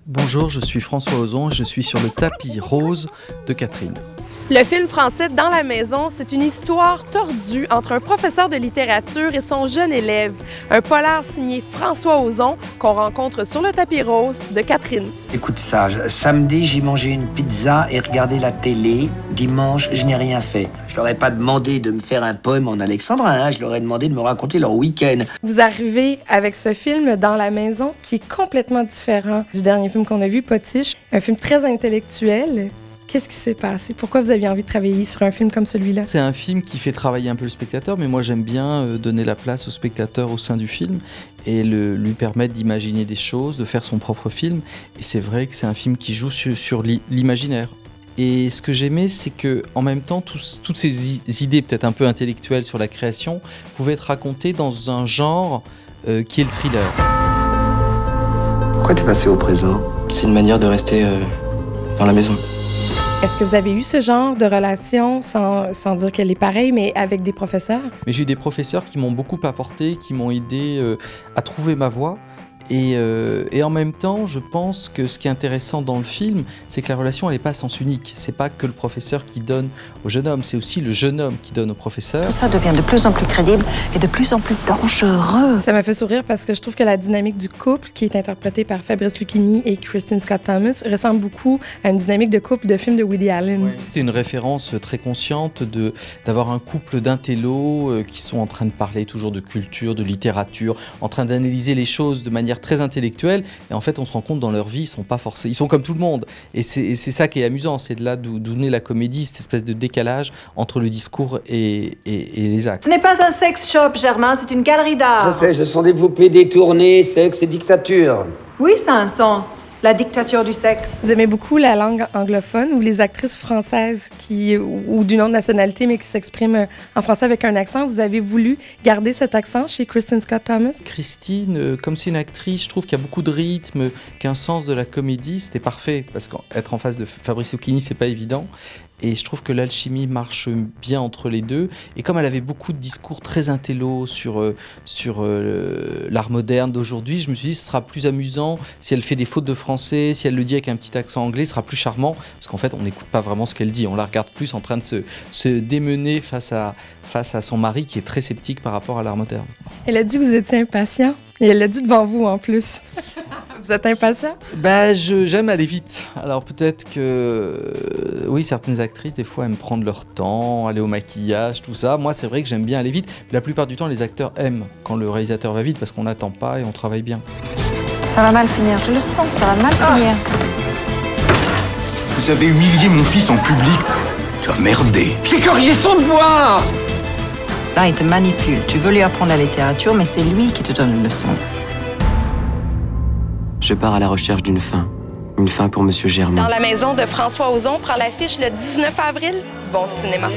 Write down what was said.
Bonjour, je suis François Ozon et je suis sur le tapis rose de Catherine. Le film français Dans la maison, c'est une histoire tordue entre un professeur de littérature et son jeune élève. Un polar signé François Ozon qu'on rencontre sur le tapis rose de Catherine. Écoute ça, samedi j'ai mangé une pizza et regardé la télé. Dimanche, je n'ai rien fait. Je leur ai pas demandé de me faire un poème en alexandrin, hein. Je leur ai demandé de me raconter leur week-end. Vous arrivez avec ce film Dans la maison qui est complètement différent du dernier film qu'on a vu, Potiche. Un film très intellectuel. Qu'est-ce qui s'est passé? Pourquoi vous aviez envie de travailler sur un film comme celui-là? C'est un film qui fait travailler un peu le spectateur, mais moi j'aime bien donner la place au spectateur au sein du film et lui permettre d'imaginer des choses, de faire son propre film. Et c'est vrai que c'est un film qui joue sur l'imaginaire. Et ce que j'aimais, c'est que en même temps, toutes ces idées peut-être un peu intellectuelles sur la création pouvaient être racontées dans un genre qui est le thriller. Pourquoi t'es passé au présent? C'est une manière de rester dans la maison. Est-ce que vous avez eu ce genre de relation, sans dire qu'elle est pareille, mais avec des professeurs? Mais j'ai eu des professeurs qui m'ont beaucoup apporté, qui m'ont aidé à trouver ma voie. Et en même temps, je pense que ce qui est intéressant dans le film, c'est que la relation, elle n'est pas à sens unique. C'est pas que le professeur qui donne au jeune homme, c'est aussi le jeune homme qui donne au professeur. Tout ça devient de plus en plus crédible et de plus en plus dangereux. Ça m'a fait sourire parce que je trouve que la dynamique du couple, qui est interprétée par Fabrice Lucchini et Kristin Scott Thomas, ressemble beaucoup à une dynamique de couple de films de Woody Allen. Ouais. C'était une référence très consciente d'avoir un couple d'intellos qui sont en train de parler toujours de culture, de littérature, en train d'analyser les choses de manière très intellectuelle, et en fait on se rend compte dans leur vie ils sont pas forcés, ils sont comme tout le monde, et c'est ça qui est amusant, c'est de là d'où naît la comédie, cette espèce de décalage entre le discours et les actes. Ce n'est pas un sex shop, Germain, c'est une galerie d'art. Je sais, ce sont des poupées détournées, sexe et dictature. Oui, ça a un sens. La dictature du sexe. Vous aimez beaucoup la langue anglophone ou les actrices françaises ou d'une autre nationalité mais qui s'expriment en français avec un accent? Vous avez voulu garder cet accent chez Kristin Scott Thomas? Christine, comme c'est une actrice, je trouve qu'il y a beaucoup de rythme, qu'un sens de la comédie, c'était parfait, parce qu'être en face de Fabrice Lucchini, c'est pas évident. Et je trouve que l'alchimie marche bien entre les deux. Et comme elle avait beaucoup de discours très intello sur l'art moderne d'aujourd'hui, je me suis dit que ce sera plus amusant si elle fait des fautes de français, si elle le dit avec un petit accent anglais, ce sera plus charmant. Parce qu'en fait, on n'écoute pas vraiment ce qu'elle dit. On la regarde plus en train de se démener face à son mari qui est très sceptique par rapport à l'art moderne. Elle a dit que vous étiez impatient. Et elle l'a dit devant vous en plus. Vous êtes impatient? J'aime aller vite. Alors peut-être que, oui, certaines actrices, des fois, aiment prendre leur temps, aller au maquillage, tout ça. Moi, c'est vrai que j'aime bien aller vite. La plupart du temps, les acteurs aiment quand le réalisateur va vite parce qu'on n'attend pas et on travaille bien. Ça va mal finir, je le sens, ça va mal finir. Vous avez humilié mon fils en public. Tu as merdé. J'ai corrigé son devoir. Là, il te manipule. Tu veux lui apprendre la littérature, mais c'est lui qui te donne une leçon. Je pars à la recherche d'une fin pour Monsieur Germain. Dans la maison de François Ozon prend l'affiche le 19 avril. Bon cinéma.